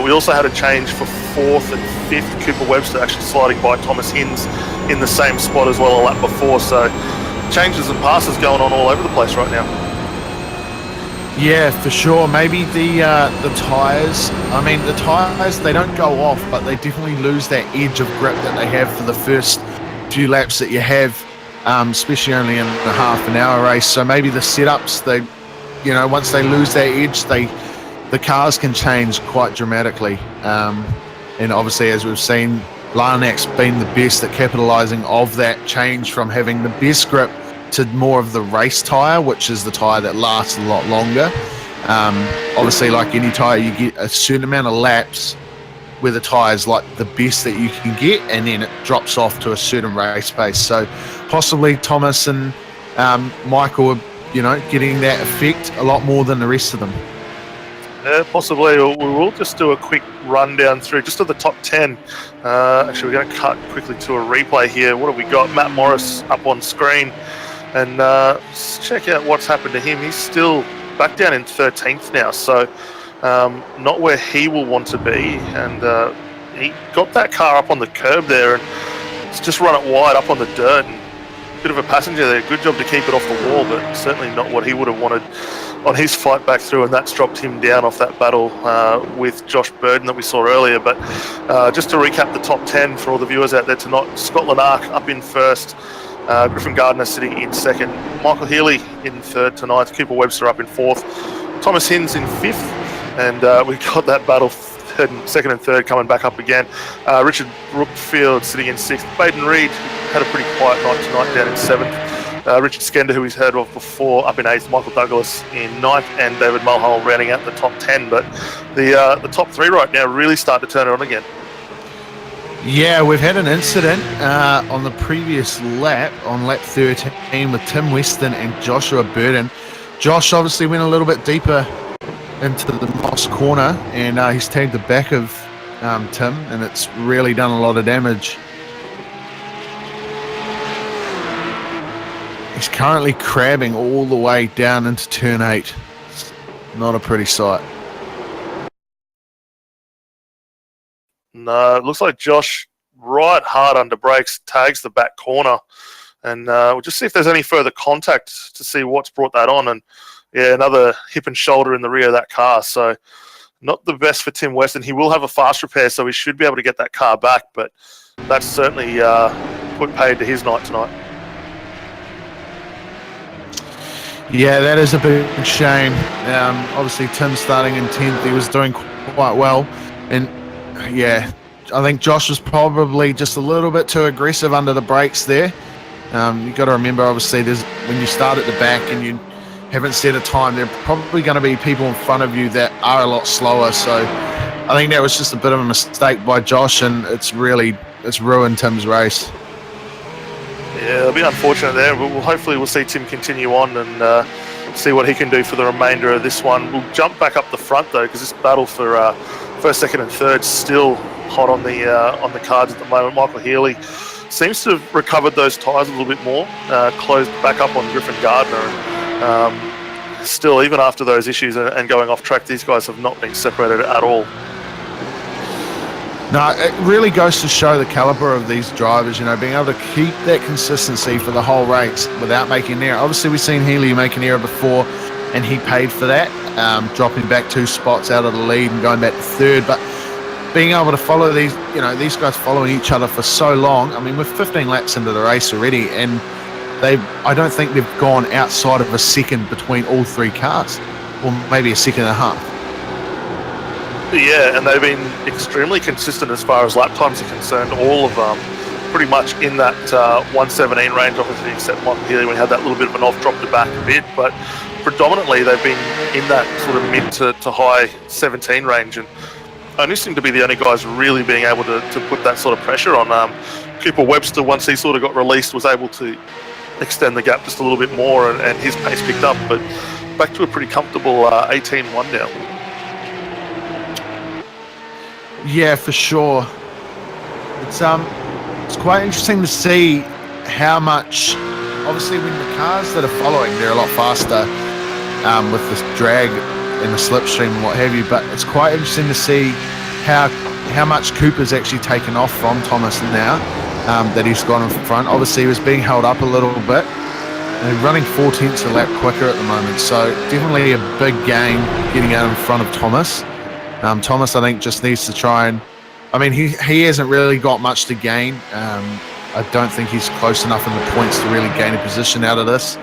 We also had a change for 4th and 5th. Cooper Webster actually sliding by Thomas Hinds in the same spot as well a lap before, so changes and passes going on all over the place right now. Yeah, for sure. Maybe the tyres. I mean, the tyres, they don't go off, but they definitely lose that edge of grip that they have for the first few laps that you have, especially only in a half an hour race. So maybe the setups, once they lose that edge, the cars can change quite dramatically. And obviously, as we've seen, Larnac's been the best at capitalising of that change from having the best grip to more of the race tyre, which is the tyre that lasts a lot longer. Obviously, like any tyre, you get a certain amount of laps where the tyre's like the best that you can get, and then it drops off to a certain race pace. So possibly Thomas and Michael are, getting that effect a lot more than the rest of them. Yeah, possibly. We will just do a quick rundown through just to the top 10. Actually, we're going to cut quickly to a replay here. What have we got? Matt Morris up on screen. And let's check out what's happened to him. He's still back down in 13th now, so not where he will want to be. And he got that car up on the curb there, and it's just run it wide up on the dirt. And a bit of a passenger there. Good job to keep it off the wall, but certainly not what he would have wanted on his fight back through, and that's dropped him down off that battle with Josh Burden that we saw earlier. But just to recap the top 10 for all the viewers out there tonight: Scotland Arc up in 1st. Griffin Gardner sitting in 2nd, Michael Healy in 3rd tonight, Cooper Webster up in 4th, Thomas Hinds in 5th, and we've got that battle 2nd and 3rd coming back up again. Richard Brookfield sitting in 6th, Baden Reed had a pretty quiet night tonight down in 7th, Richard Skender, who we've heard of before, up in 8th, Michael Douglas in 9th, and David Mulhall rounding out the top 10. But the top 3 right now really start to turn it on again. Yeah, we've had an incident on the previous lap, on lap 13, with Tim Weston and Joshua Burden. Josh obviously went a little bit deeper into the Moss Corner, and he's tagged the back of Tim, and it's really done a lot of damage. He's currently crabbing all the way down into turn 8. It's not a pretty sight. No, it looks like Josh, right hard under brakes, tags the back corner. And we'll just see if there's any further contact to see what's brought that on. And yeah, another hip and shoulder in the rear of that car. So not the best for Tim Weston. He will have a fast repair, so he should be able to get that car back. But that's certainly put paid to his night tonight. Yeah, that is a big shame. Obviously, Tim starting in 10th, he was doing quite well. And yeah, I think Josh was probably just a little bit too aggressive under the brakes there. You've got to remember, obviously, when you start at the back and you haven't set a time, there are probably going to be people in front of you that are a lot slower. So I think that was just a bit of a mistake by Josh, and it's ruined Tim's race. Yeah, it'll be unfortunate there. Hopefully we'll see Tim continue on and see what he can do for the remainder of this one. We'll jump back up the front, though, because this battle for 1st, 2nd and 3rd still hot on the cards at the moment. Michael Healy seems to have recovered those tyres a little bit more, closed back up on Griffin Gardner. Still, even after those issues and going off track, these guys have not been separated at all. No, it really goes to show the caliber of these drivers, being able to keep that consistency for the whole race without making an error. Obviously, we've seen Healy make an error before, and he paid for that, dropping back 2 spots out of the lead and going back to 3rd. But being able to follow these guys following each other for so long, I mean, we're 15 laps into the race already, and I don't think they've gone outside of a second between all 3 cars, or maybe a second and a half. Yeah, and they've been extremely consistent as far as lap times are concerned. All of them pretty much in that 117 range, obviously, except Michael Healy when he had that little bit of an off, dropped it back a bit. But predominantly, they've been in that sort of mid to high 17 range, and only seem to be the only guys really being able to put that sort of pressure on. Cooper Webster, once he sort of got released, was able to extend the gap just a little bit more, and his pace picked up. But back to a pretty comfortable 18-1 now. Yeah, for sure. It's quite interesting to see how much. Obviously, when the cars that are following, they're a lot faster with this drag and the slipstream and what have you. But it's quite interesting to see how much Cooper's actually taken off from Thomas now that he's gone in front. Obviously, he was being held up a little bit, and running 4 tenths a lap quicker at the moment. So definitely a big gain getting out in front of Thomas. Thomas, I think, just needs to try and... I mean, he hasn't really got much to gain. I don't think he's close enough in the points to really gain a position out of this.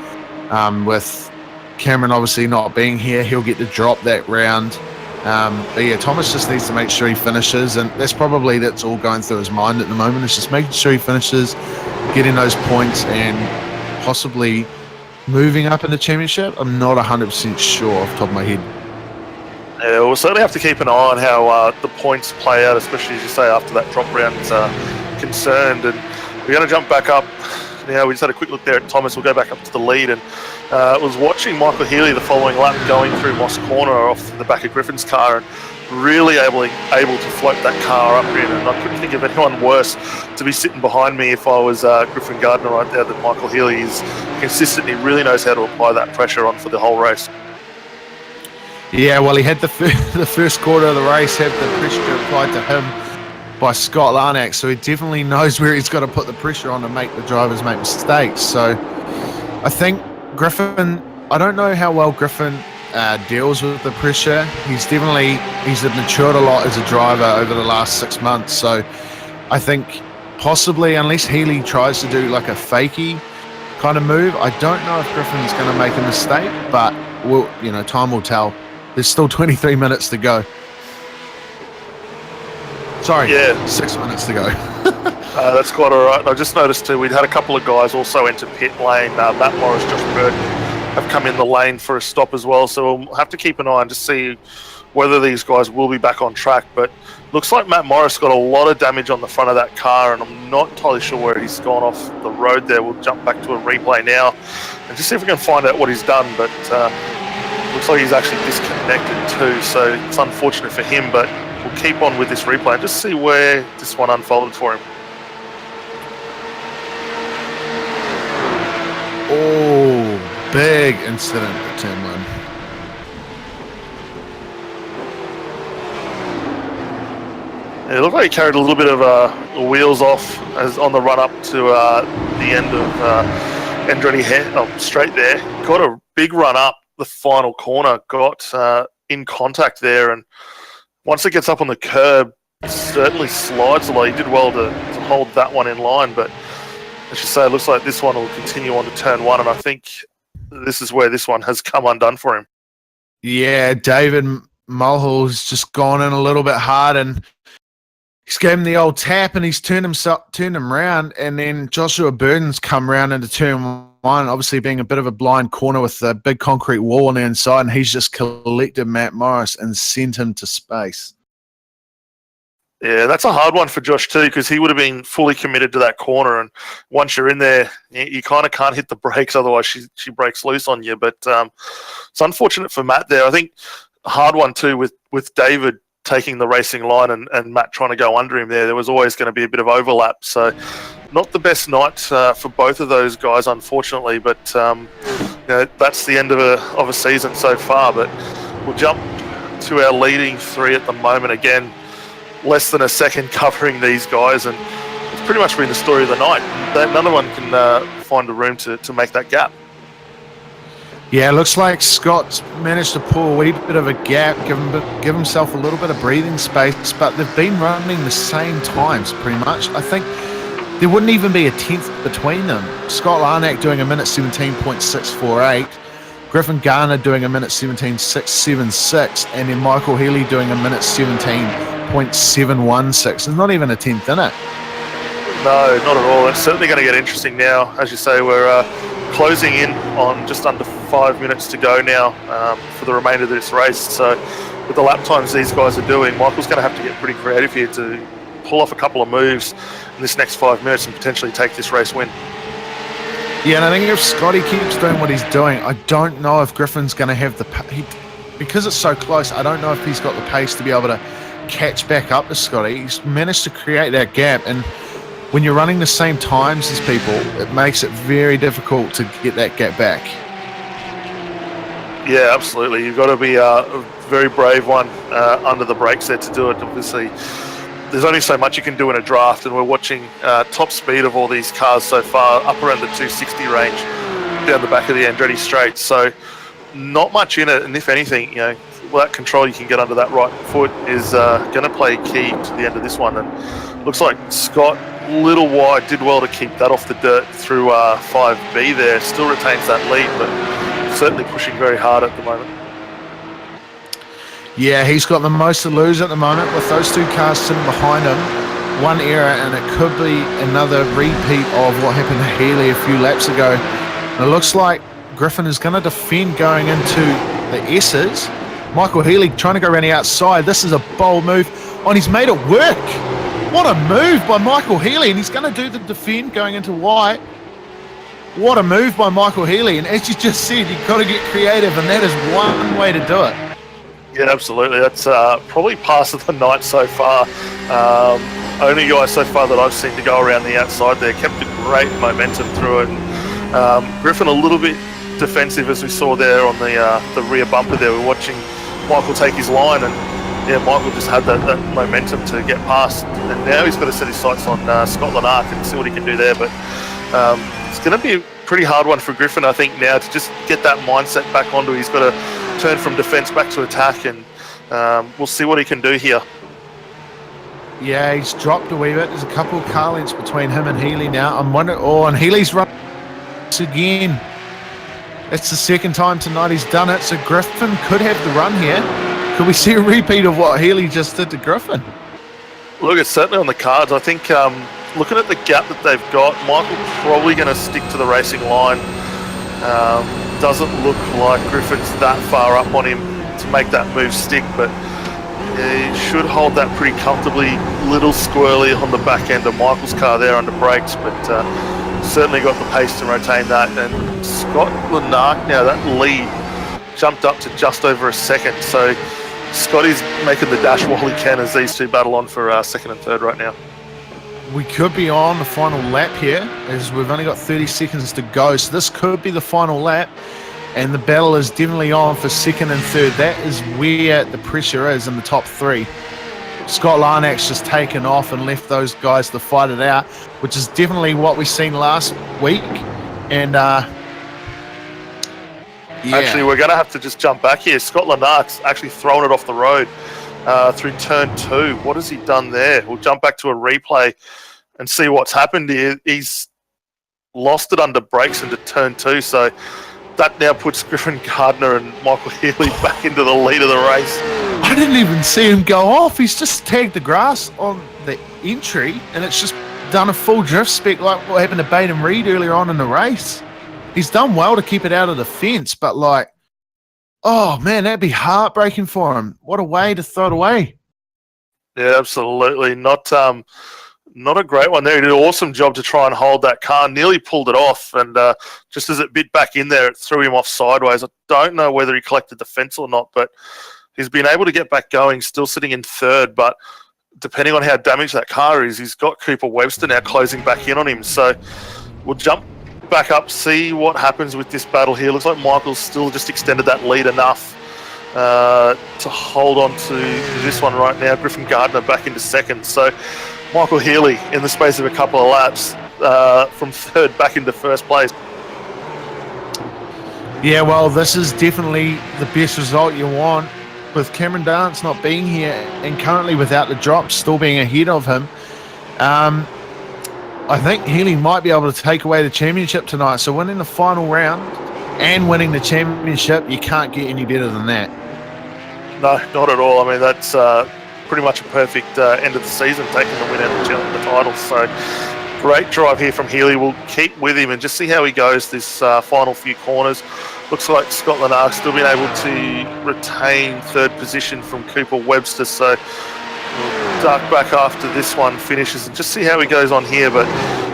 With Cameron obviously not being here, he'll get to drop that round. But yeah, Thomas just needs to make sure he finishes, and that's all going through his mind at the moment. It's just making sure he finishes, getting those points, and possibly moving up in the championship. I'm not 100% sure off the top of my head. Yeah, we'll certainly have to keep an eye on how the points play out, especially, as you say, after that drop round's concerned. And we're going to jump back up. Now, we just had a quick look there at Thomas. We'll go back up to the lead, and was watching Michael Healy the following lap going through Moss Corner off the back of Griffin's car, and really able to float that car up in. And I couldn't think of anyone worse to be sitting behind me if I was Griffin Gardner right there than Michael Healy. He's consistent. He really knows how to apply that pressure on for the whole race. Yeah, well, he had the first quarter of the race, had the pressure applied to him by Scott Larnack, so he definitely knows where he's got to put the pressure on to make the drivers make mistakes. So I think Griffin, I don't know how well Griffin deals with the pressure. He's matured a lot as a driver over the last 6 months, so I think possibly, unless Healy tries to do like a fakey kind of move, I don't know if Griffin's going to make a mistake, but time will tell. There's still 23 minutes to go. Sorry, 6 minutes to go. That's quite all right. I just noticed too, we'd had a couple of guys also enter pit lane. Matt Morris, Josh Burton have come in the lane for a stop as well. So we'll have to keep an eye and just see whether these guys will be back on track. But looks like Matt Morris got a lot of damage on the front of that car, and I'm not entirely sure where he's gone off the road there. We'll jump back to a replay now and just see if we can find out what he's done. But looks like he's actually disconnected too, so it's unfortunate for him, but we'll keep on with this replay and just see where this one unfolded for him. Oh, big incident at turn 1. It looked like he carried a little bit of wheels off as on the run up to the end of Andretti straight there. Got a big run up the final corner, got in contact there, and once it gets up on the curb, it certainly slides a lot. He did well to hold that one in line, but as you say, it looks like this one will continue on to turn 1, and I think this is where this one has come undone for him. Yeah, David Mulhall's just gone in a little bit hard, and he's gave him the old tap, and he's turned him round, and then Joshua Burton's come round into turn 1, obviously being a bit of a blind corner with the big concrete wall on the inside, and he's just collected Matt Morris and sent him to space. Yeah, that's a hard one for Josh too, because he would have been fully committed to that corner, and once you're in there, you kind of can't hit the brakes, otherwise she breaks loose on you. But it's unfortunate for Matt there. I think a hard one too with David taking the racing line and Matt trying to go under him there. There was always going to be a bit of overlap, so not the best night for both of those guys, unfortunately. But that's the end of a season so far. But we'll jump to our leading three at the moment. Again, less than a second covering these guys, and it's pretty much been the story of the night. None of one can find a room to make that gap. Yeah, it looks like Scott's managed to pull a wee bit of a gap, give himself a little bit of breathing space, but they've been running the same times pretty much. I think there wouldn't even be a tenth between them. Scott Larnack doing a minute 17.648, Griffin Garner doing a minute 17.676, and then Michael Healy doing a minute 17.716. There's not even a tenth in it. No, not at all. It's certainly going to get interesting now. As you say, we're closing in on just under 5 minutes to go now for the remainder of this race. So with the lap times these guys are doing, Michael's going to have to get pretty creative here to pull off a couple of moves in this next 5 minutes and potentially take this race win. Yeah, and I think if Scotty keeps doing what he's doing, I don't know if Griffin's going to have because it's so close, I don't know if he's got the pace to be able to catch back up to Scotty. He's managed to create that gap, and when you're running the same times as people, it makes it very difficult to get that gap back. Yeah, absolutely. You've got to be a very brave one under the brakes there to do it. Obviously, there's only so much you can do in a draft, and we're watching top speed of all these cars so far, up around the 260 range, down the back of the Andretti straight. So not much in it, and if anything, that control you can get under that right foot is going to play key to the end of this one. And looks like Scott, little wide, did well to keep that off the dirt through 5B there. Still retains that lead, but certainly pushing very hard at the moment. Yeah, he's got the most to lose at the moment with those two cars sitting behind him. One error, and it could be another repeat of what happened to Healy a few laps ago. And it looks like Griffin is going to defend going into the S's. Michael Healy trying to go around the outside. This is a bold move. Oh, and he's made it work. What a move by Michael Healy, and he's going to do the defend going into white. What a move by Michael Healy, and as you just said, you've got to get creative, and that is one way to do it. Yeah, absolutely. That's probably pass of the night so far. Only guy so far that I've seen to go around the outside there. Kept a great momentum through it. And, Griffin a little bit defensive, as we saw there on the rear bumper there. We're watching Michael take his line, and yeah, Michael just had that momentum to get past, and now he's got to set his sights on Scott Larnack and see what he can do there. But it's going to be a pretty hard one for Griffin, I think, now to just get that mindset back onto. He's got to turn from defence back to attack, and we'll see what he can do here. Yeah, he's dropped a wee bit. There's a couple of car lengths between him and Healy now. I'm wondering, and Healy's run again. It's the second time tonight he's done it, so Griffin could have the run here. Could we see a repeat of what Healy just did to Griffin? Look, it's certainly on the cards. I think looking at the gap that they've got, Michael's probably going to stick to the racing line. Doesn't look like Griffin's that far up on him to make that move stick, but he should hold that pretty comfortably. Little squirrely on the back end of Michael's car there under brakes, but certainly got the pace to retain that. And Scott Larnack now, that lead jumped up to just over a second, so Scotty's making the dash while he can as these two battle on for second and third right now. We could be on the final lap here, as we've only got 30 seconds to go, so this could be the final lap, and the battle is definitely on for second and third. That is where the pressure is in the top three. Scott Larnack's just taken off and left those guys to fight it out, which is definitely what we seen last week. And yeah. Actually, we're going to have to just jump back here. Scott Larnack's actually thrown it off the road through turn 2. What has he done there? We'll jump back to a replay and see what's happened here. He's lost it under brakes into turn 2, so that now puts Griffin Gardner and Michael Healy back into the lead of the race. I didn't even see him go off. He's just tagged the grass on the entry, and it's just done a full drift spec like what happened to Baden Reed earlier on in the race. He's done well to keep it out of the fence, but oh man, that'd be heartbreaking for him. What a way to throw it away. Yeah, absolutely. Not a great one there. He did an awesome job to try and hold that car. Nearly pulled it off, and just as it bit back in there, it threw him off sideways. I don't know whether he collected the fence or not, but he's been able to get back going, still sitting in third, but depending on how damaged that car is, he's got Cooper Webster now closing back in on him. So we'll jump back up, see what happens with this battle here. Looks like Michael's still just extended that lead enough to hold on to this one right now. Griffin Gardner back into second. So Michael Healy, in the space of a couple of laps, from third back into first place. Yeah, well, this is definitely the best result you want. With Cameron Dance not being here and currently without the drops still being ahead of him, I think Healy might be able to take away the championship tonight. So winning the final round and winning the championship, you can't get any better than that. No, not at all. I mean, that's pretty much a perfect end of the season, taking the win and the title. So great drive here from Healy. We'll keep with him and just see how he goes this final few corners. Looks like Scott Lanark still being able to retain third position from Cooper Webster. So we'll duck back after this one finishes and just see how he goes on here. But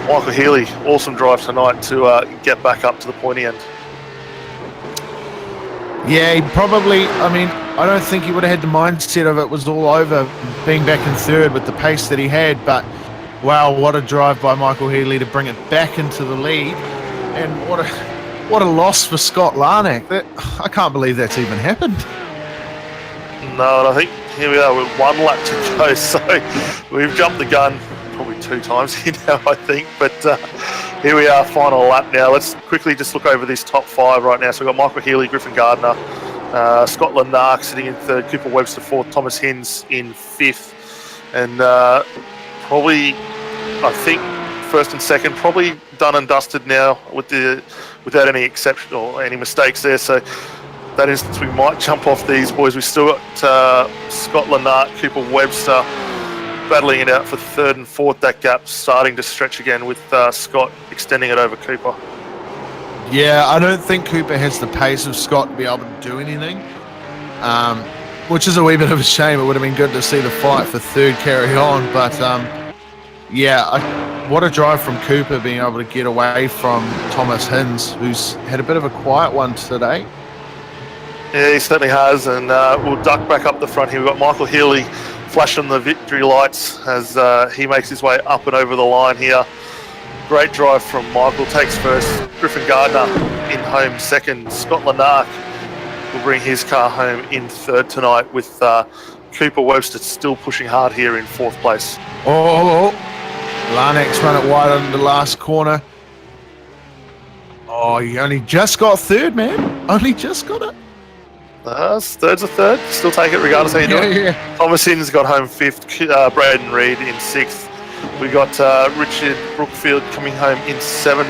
Michael Healy, awesome drive tonight to get back up to the pointy end. Yeah, he probably, I mean, I don't think he would have had the mindset of it was all over being back in third with the pace that he had. But wow, what a drive by Michael Healy to bring it back into the lead. And what a loss for Scott Larnack. I can't believe that's even happened. No, and I think here we are with 1 lap to go. So we've jumped the gun probably 2 times here now, I think. But here we are, final lap now. Let's quickly just look over this top 5 right now. So we've got Michael Healy, Griffin Gardner, Scott Lanark sitting in third, Cooper Webster fourth, Thomas Hinds in fifth. And probably, I think, first and second, probably done and dusted now without any exception or any mistakes there. So that instance, we might jump off these boys. We've still got Scott Lanark, Cooper Webster battling it out for third and fourth. That gap starting to stretch again with Scott extending it over Cooper. Yeah, I don't think Cooper has the pace of Scott to be able to do anything, which is a wee bit of a shame. It would have been good to see the fight for third carry on, but what a drive from Cooper being able to get away from Thomas Hinds, who's had a bit of a quiet one today. Yeah, he certainly has, and we'll duck back up the front here. We've got Michael Healy flashing the victory lights as he makes his way up and over the line here. Great drive from Michael, takes first. Griffin Gardner in home second. Scott Lanark will bring his car home in third tonight, with Cooper Webster still pushing hard here in fourth place. Larnack's run it wide on the last corner. Oh, he only just got third, man. Only just got it. Third's a third. Still take it regardless how you do it. Yeah. Thomas Hinds got home fifth. Braden Reid in sixth. We got Richard Brookfield coming home in seventh.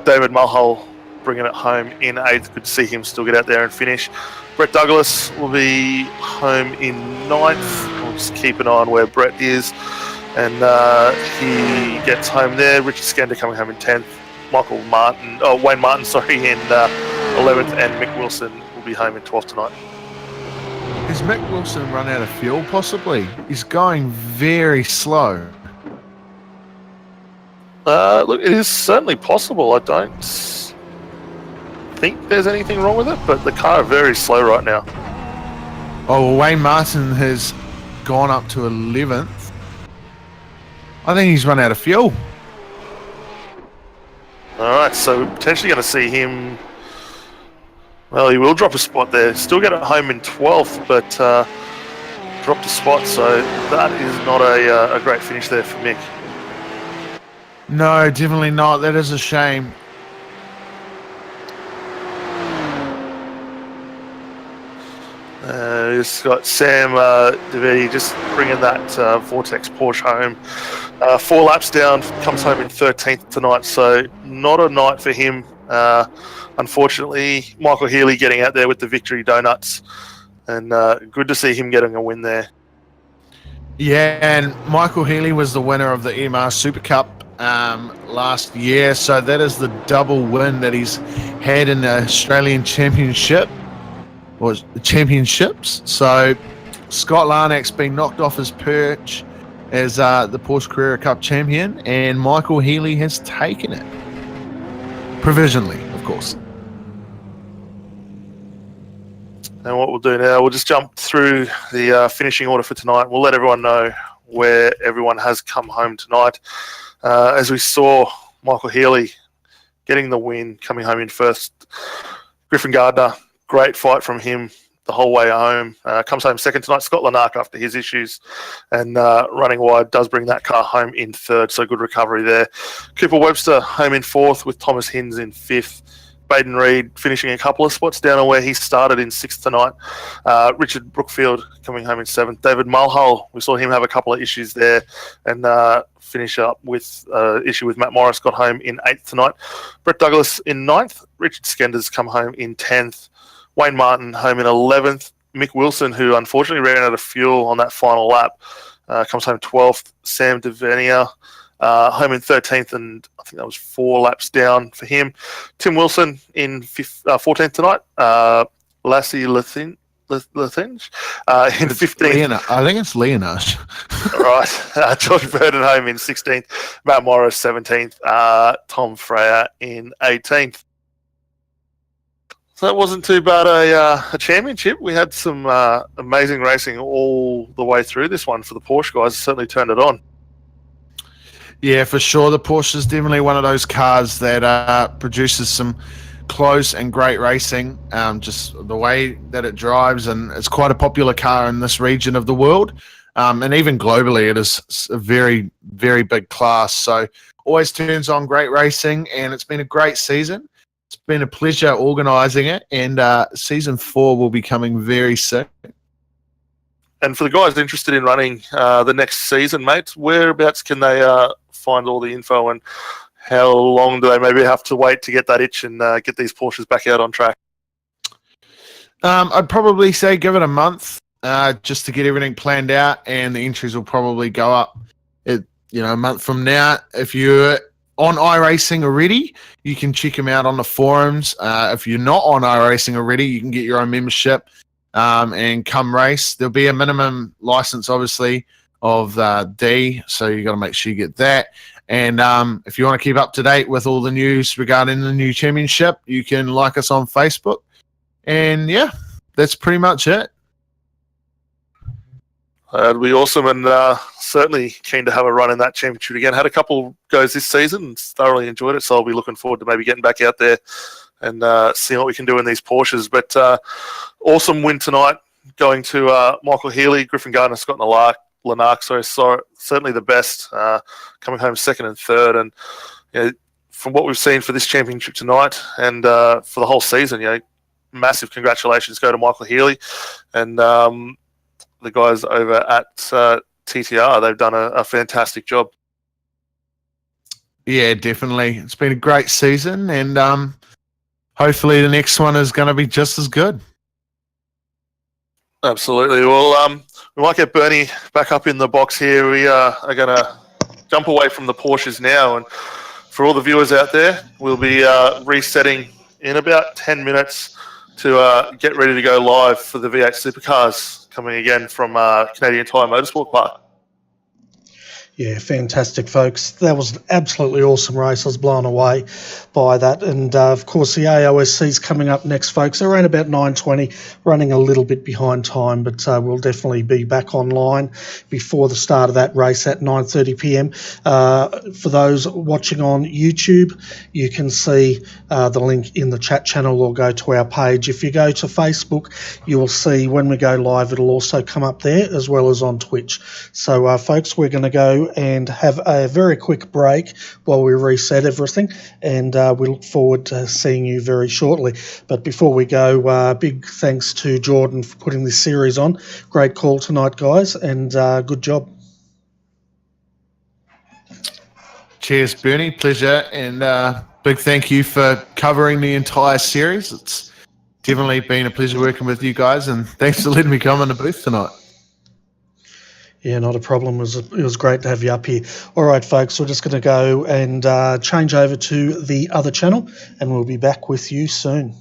David Mulhall bringing it home in eighth. Good to see him still get out there and finish. Brett Douglas will be home in ninth. We'll just keep an eye on where Brett is. And he gets home there. Richard Skender coming home in 10th. Wayne Martin, in 11th. And Mick Wilson will be home in 12th tonight. Has Mick Wilson run out of fuel, possibly? He's going very slow. Look, it is certainly possible. I don't think there's anything wrong with it, but the car is very slow right now. Oh, well, Wayne Martin has gone up to 11th. I think he's run out of fuel. All right, so we're potentially going to see him. Well, he will drop a spot there. Still get it home in 12th, but dropped a spot, so that is not a great finish there for Mick. No, definitely not. That is a shame. It's got Sam Davidi just bringing that Vortex Porsche home. 4 laps down, comes home in 13th tonight, so not a night for him. Unfortunately, Michael Healy getting out there with the victory donuts, and good to see him getting a win there. Yeah, and Michael Healy was the winner of the EMR Super Cup last year, so that is the double win that he's had in the Australian Championship, or the Championships. So Scott Larnack's been knocked off his perch as the Porsche Carerra Cup champion, and Michael Healy has taken it. Provisionally, of course. And what we'll do now, we'll just jump through the finishing order for tonight. We'll let everyone know where everyone has come home tonight. As we saw, Michael Healy getting the win, coming home in first. Griffin Gardner, great fight from him the whole way home. Comes home second tonight. Scott Lanark after his issues and running wide does bring that car home in third, so good recovery there. Cooper Webster home in fourth with Thomas Hinds in fifth. Baden Reed finishing a couple of spots down on where he started in sixth tonight. Richard Brookfield coming home in seventh. David Mulhall, we saw him have a couple of issues there and finish up with issue with Matt Morris, got home in eighth tonight. Brett Douglas in ninth. Richard Skenders come home in 10th. Wayne Martin home in 11th. Mick Wilson, who unfortunately ran out of fuel on that final lap, comes home 12th. Sam Devenia home in 13th, and I think that was 4 laps down for him. Tim Wilson in 14th tonight. Lassie Lethinge in 15th. I think it's Leonard. Right. George Burden home in 16th. Matt Morris 17th. Tom Freya in 18th. So that wasn't too bad a championship. We had some amazing racing all the way through this one for the Porsche guys. Certainly turned it on. Yeah, for sure. The Porsche is definitely one of those cars that produces some close and great racing. Just the way that it drives, and it's quite a popular car in this region of the world. And even globally, it is a very, very big class. So always turns on great racing, and it's been a great season. It's been a pleasure organising it, and Season 4 will be coming very soon. And for the guys interested in running the next season, mate, whereabouts can they find all the info, and how long do they maybe have to wait to get that itch and get these Porsches back out on track? I'd probably say give it a month just to get everything planned out, and the entries will probably go up a month from now. If you're on iRacing already, you can check them out on the forums. If you're not on iRacing already, you can get your own membership and come race. There'll be a minimum license, obviously, of D, so you got to make sure you get that. And if you want to keep up to date with all the news regarding the new championship, you can like us on Facebook. And yeah, that's pretty much it. It'd be awesome, and certainly keen to have a run in that championship again. Had a couple goes this season and thoroughly enjoyed it, so I'll be looking forward to maybe getting back out there and seeing what we can do in these Porsches. But awesome win tonight, going to Michael Healy, Griffin Gardner, Scott Lanark, so certainly the best, coming home second and third. And from what we've seen for this championship tonight and for the whole season, massive congratulations go to Michael Healy and the guys over at TTR. They've done a fantastic job. Yeah, definitely. It's been a great season, and hopefully the next one is going to be just as good. Absolutely. Well, we might get Bernie back up in the box here. We are going to jump away from the Porsches now, and for all the viewers out there, we'll be resetting in about 10 minutes to get ready to go live for the V8 Supercars coming again from Canadian Tire Motorsport Park. Yeah, fantastic, folks. That was an absolutely awesome race. I was blown away by that. And, of course, the AOSC is coming up next, folks. Around about 9:20, running a little bit behind time, but we'll definitely be back online before the start of that race at 9:30 p.m. For those watching on YouTube, you can see the link in the chat channel or go to our page. If you go to Facebook, you will see when we go live, it'll also come up there as well as on Twitch. So, folks, we're going to go and have a very quick break while we reset everything, and we look forward to seeing you very shortly. But before we go, big thanks to Jordan for putting this series on. Great call tonight, guys, and good job. Cheers, Bernie. Pleasure, and big thank you for covering the entire series. It's definitely been a pleasure working with you guys, and thanks for letting me come on the booth tonight. Yeah, not a problem. It was great to have you up here. All right, folks, we're just going to go and change over to the other channel, and we'll be back with you soon.